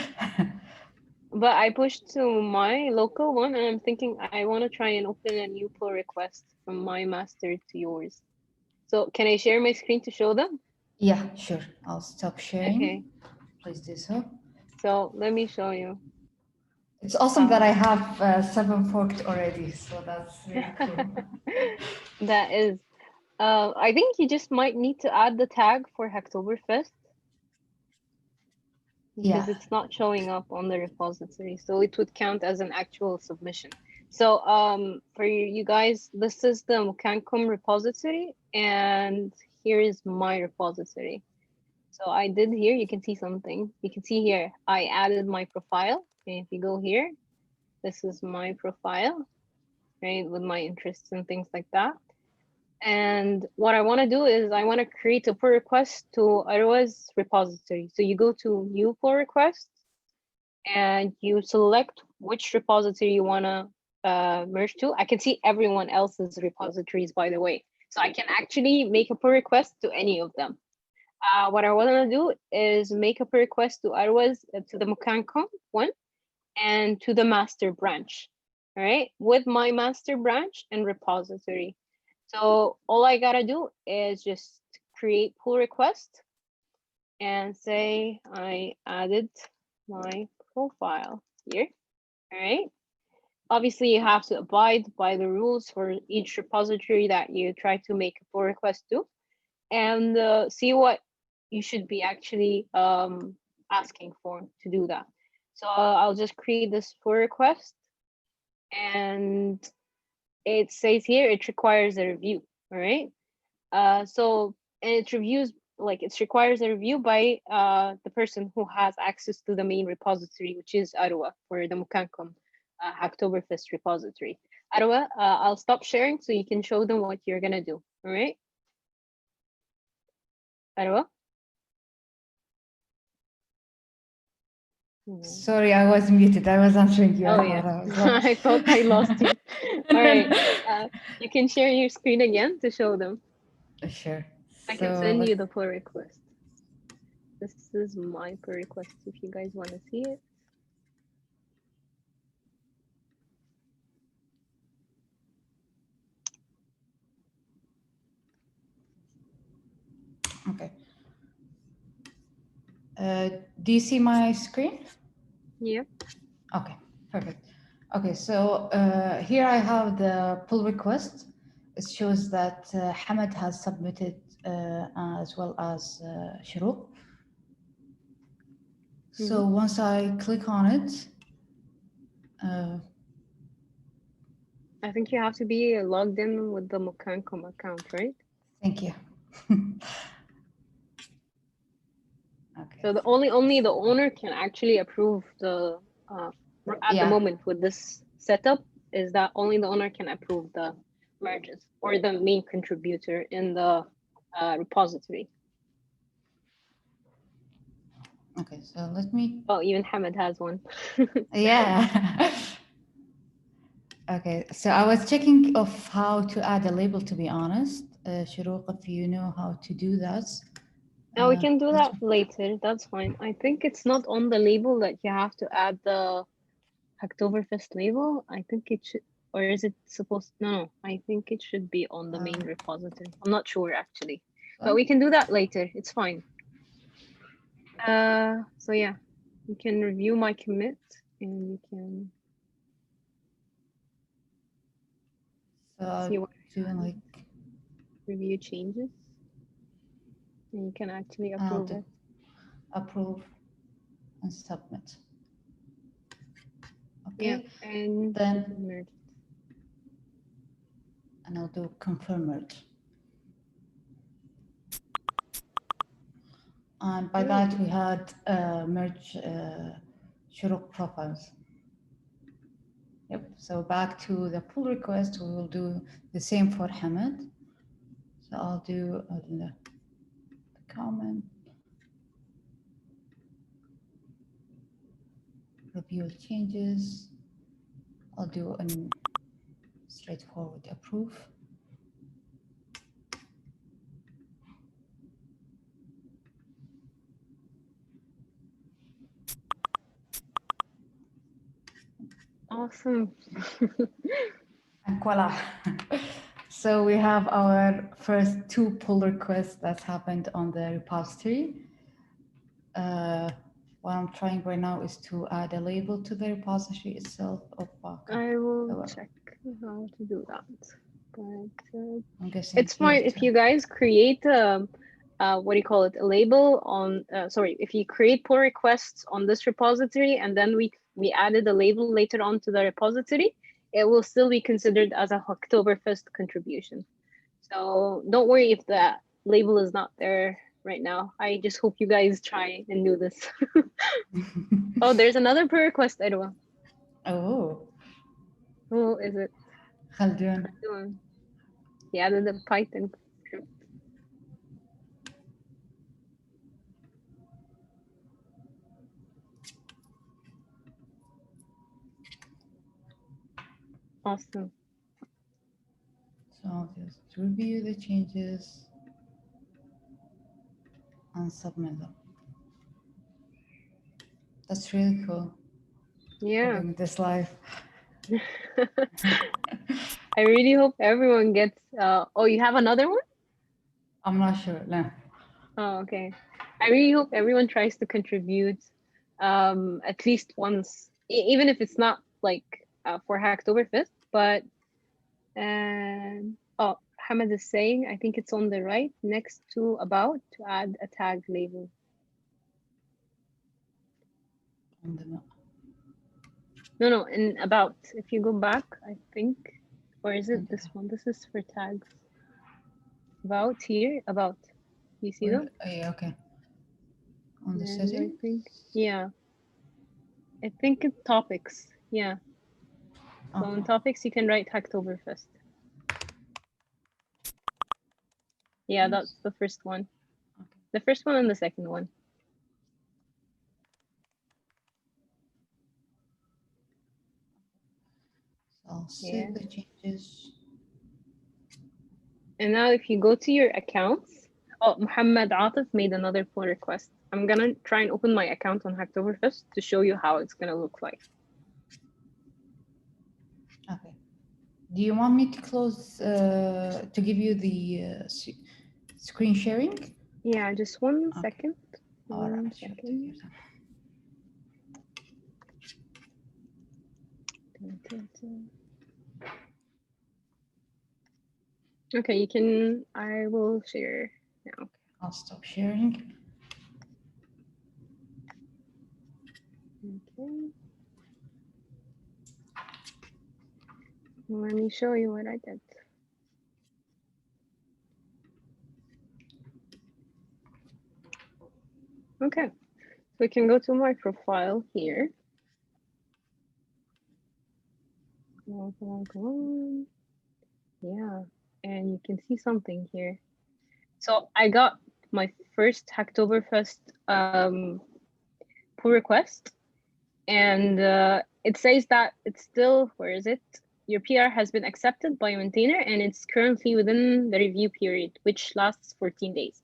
But I pushed to my local one, and I'm thinking I want to try and open a new pull request from my master to yours. So can I share my screen to show them? Yeah, sure. I'll stop sharing. Okay. Please do so. So let me show you. It's awesome that I have 7 forked already, so that's really cool. That is. I think you just might need to add the tag for Hacktoberfest, because it's not showing up on the repository, so it would count as an actual submission. So for you guys, this is the Mukancom repository, and here is my repository. So I did here, you can see something. You can see here, I added my profile. And if you go here, this is my profile, right, with my interests and things like that. And what I want to do is I want to create a pull request to Arwa's repository. So you go to new pull request and you select which repository you want to merge to. I can see everyone else's repositories, by the way. So I can actually make a pull request to any of them. What I want to do is make a pull request to Arwa's, to the Mukancom one, and to the master branch, all right, with my master branch and repository. So all I gotta do is just create pull request and say I added my profile here, all right? Obviously, you have to abide by the rules for each repository that you try to make a pull request to, and see what you should be actually asking for to do that. So I'll just create this pull request, and it says here it requires a review, all right? So and it reviews, like it requires a review by the person who has access to the main repository, which is Arwa for the Mukancom Hacktoberfest repository. Arwa, I'll stop sharing so you can show them what you're gonna do. All right, Arwa. Sorry, I was muted. I was answering you. Oh yeah, I thought I lost you. All right, you can share your screen again to show them. Sure. I can send you the pull request. This is my pull request if you guys want to see it. Okay. Do you see my screen? Yeah. Okay, perfect. Okay, so here I have the pull request. It shows that Hamad has submitted as well as Shuruk. So once I click on it, I think you have to be logged in with the Mukancom account, right? thank you. Okay. So the only the owner can actually approve the at the moment with this setup is that only the owner can approve the merges or the main contributor in the repository. Okay, so let me. Oh, even Hamad has one. Yeah. Okay, so I was checking of how to add a label, to be honest. Shuruk, if you know how to do that. Now we can do that later. That's fine. I think it's not on the label that you have to add the Hacktoberfest label. I think it should, or is it supposed? No, I think it should be on the main repository. I'm not sure actually, but we can do that later. It's fine. So yeah, you can review my commit and you can see what like review changes. And you can actually approve it. Approve and submit. Okay. Yeah, and then merge. And I'll do confirm merge. And by that we had merge Shuruk profiles. Yep. So back to the pull request, we will do the same for Hamad. So I'll do the comment. Review changes. I'll do a straightforward approve. Awesome. And voila. So we have our first 2 pull requests that happened on the repository. What I'm trying right now is to add a label to the repository itself. I will check how to do that. But I'm guessing it's fine if you guys create what do you call it, a label on sorry, if you create pull requests on this repository and then we added a label later on to the repository, it will still be considered as a Hacktoberfest contribution. So don't worry if the label is not there right now. I just hope you guys try and do this. Oh, there's another pull request, Edwa. Oh. Who is it? Khaldun. He added a Python script. Awesome. So I'll just review the changes and submit them. That's really cool. Yeah. Living this life. I really hope everyone gets. Oh, you have another one? I'm not sure. No. Oh, okay. I really hope everyone tries to contribute at least once, even if it's not like for Hacktoberfest. But oh, Hamad is saying, I think it's on the right next to about to add a tag label. No, in about. If you go back, I think, or is it this one? This is for tags. About here, about. You see them? Oh, yeah, okay. On the And setting? I think, yeah. I think it's topics. Yeah. So in Okay. topics, you can write HacktoberFest. Yeah, that's the first one. Okay. The first one and the second one. So I'll save Yeah. the changes. And now if you go to your accounts, oh, Muhammad Atif made another pull request. I'm gonna try and open my account on HacktoberFest to show you how it's gonna look like. Okay. Do you want me to close to give you the screen sharing? Yeah, just one Okay. second. All right. One Sure, take second. your time. Okay, you can, I will share now. I'll stop sharing. Okay. Let me show you what I did. Okay, so we can go to my profile here. Come on, come on. Yeah, and you can see something here. So I got my first HacktoberFest pull request, and it says that it's still, where is it? Your PR has been accepted by a maintainer and it's currently within the review period, which lasts 14 days.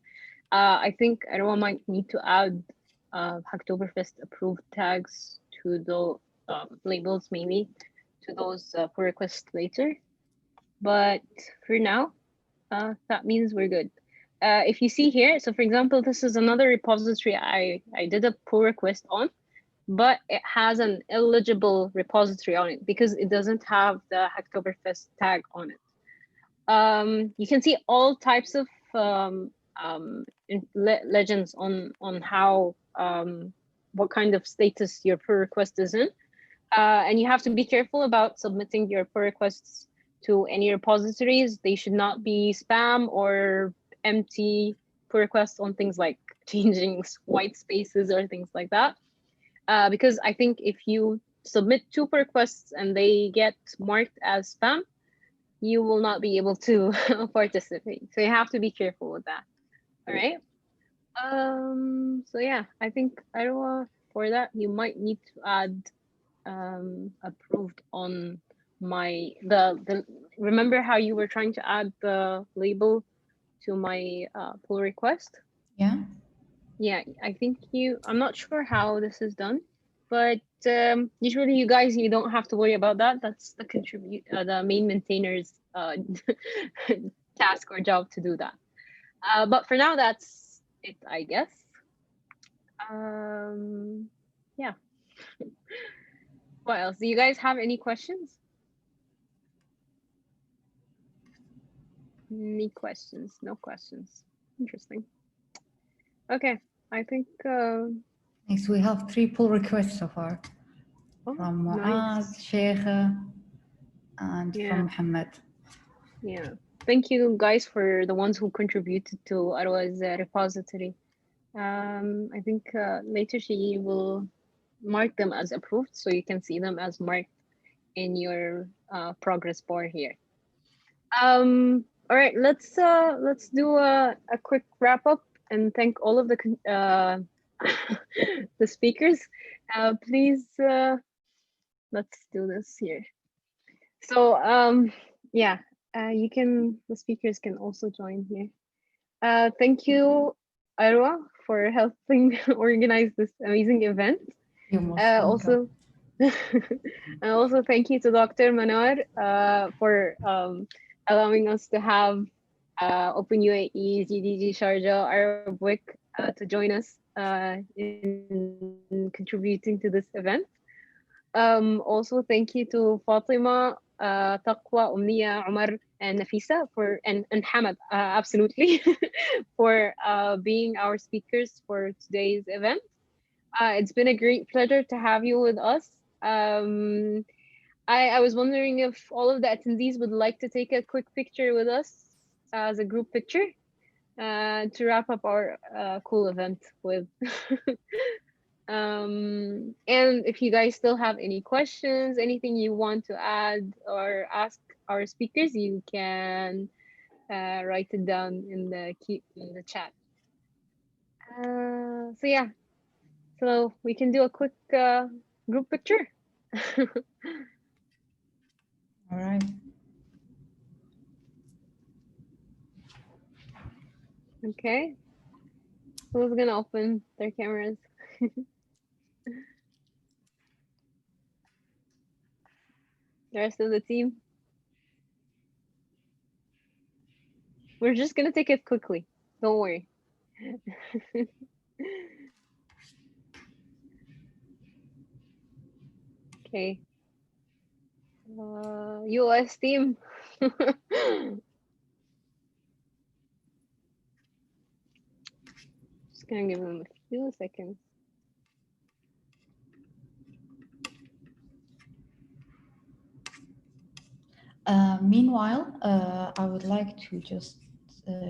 I think everyone might need to add HacktoberFest approved tags to the labels, maybe to those pull requests later. But for now, that means we're good. If you see here, so for example, this is another repository I did a pull request on, but it has an eligible repository on it because it doesn't have the HacktoberFest tag on it. You can see all types of legends on how what kind of status your pull request is in, and you have to be careful about submitting your pull requests to any repositories. They should not be spam or empty pull requests on things like changing white spaces or things like that. Because I think if you submit 2 pull requests and they get marked as spam, you will not be able to participate. So you have to be careful with that. All right. So yeah, I think Arwa, for that you might need to add approved on my the remember how you were trying to add the label to my pull request? Yeah. Yeah, I think I'm not sure how this is done, but usually you guys, you don't have to worry about that. That's the main maintainer's task or job to do that. But for now, that's it, I guess. Yeah. What else? Do you guys have any questions? Any questions? No questions. Interesting. Okay, I think. Thanks. We have 3 pull requests so far from Muaz, nice. Sheikh, and from Muhammad. Yeah. Thank you guys for the ones who contributed to Arwa's repository. I think later she will mark them as approved, so you can see them as marked in your progress bar here. All right, let's do a quick wrap up and thank all of the the speakers. Please, let's do this here. So yeah, the speakers can also join here. Thank you, Arwa, for helping organize this amazing event. You're most welcome. And also thank you to Dr. Manar for allowing us to have Open UAE, GDG Sharjah, Arab Week to join us in contributing to this event. Also, thank you to Fatima, Taqwa, Umniya, Umar, and Nafisa and Hamad, absolutely, for being our speakers for today's event. It's been a great pleasure to have you with us. I was wondering if all of the attendees would like to take a quick picture with us as a group picture to wrap up our cool event with. And if you guys still have any questions, anything you want to add or ask our speakers, you can write it down in the chat. So yeah, so we can do a quick group picture. All right. Okay. Who's gonna open their cameras? The rest of the team. We're just gonna take it quickly. Don't worry. Okay. US team. Just gonna give them a few seconds. Meanwhile, I would like to just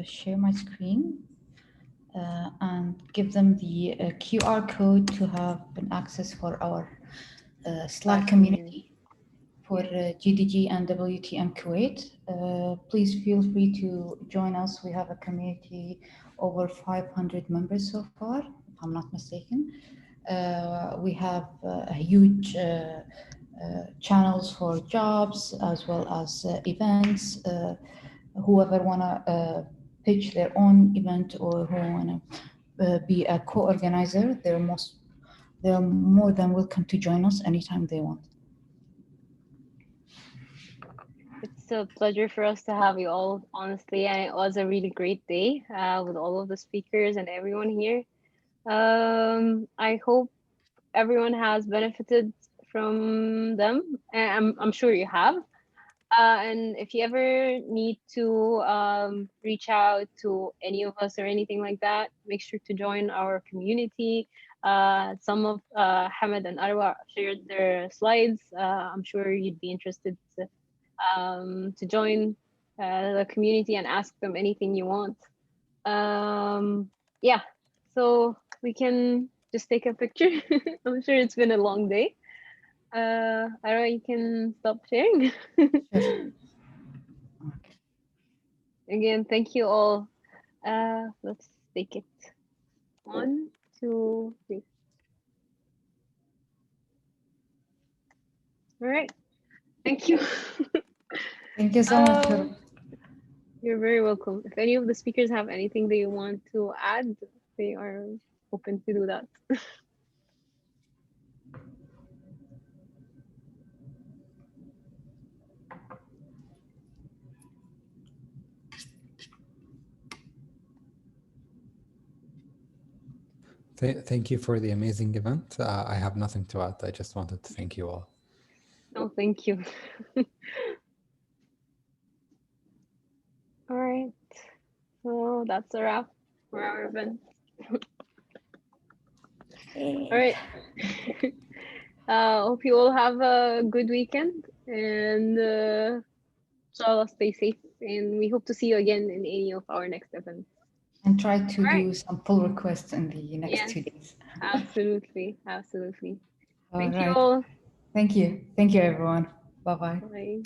share my screen and give them the QR code to have an access for our Slack community for GDG and WTM Kuwait. Please feel free to join us. We have a community over 500 members so far, if I'm not mistaken. We have a huge channels for jobs as well as events. Whoever wanna pitch their own event or who wanna be a co-organizer, they're more than welcome to join us anytime they want. It's a pleasure for us to have you all, honestly, and it was a really great day with all of the speakers and everyone here. I hope everyone has benefited from them, and I'm sure you have. And if you ever need to reach out to any of us or anything like that, make sure to join our community. Some of Hamad and Arwa shared their slides. I'm sure you'd be interested to join the community and ask them anything you want. Yeah, so we can just take a picture. I'm sure it's been a long day. Arwa, you can stop sharing. Sure. Again, thank you all. Let's take it. 1, 2, 3. All right. Thank you. Thank you so much. You're very welcome. If any of the speakers have anything they want to add, they are open to do that. Thank you for the amazing event. I have nothing to add. I just wanted to thank you all. No, thank you. All right. So that's a wrap for our event. All right. Hope you all have a good weekend, and inshallah stay safe, and we hope to see you again in any of our next events. And try to do some pull requests in the next 2 days. Absolutely, absolutely. All Thank you right. all. Thank you. Thank you, everyone. Bye-bye. Bye.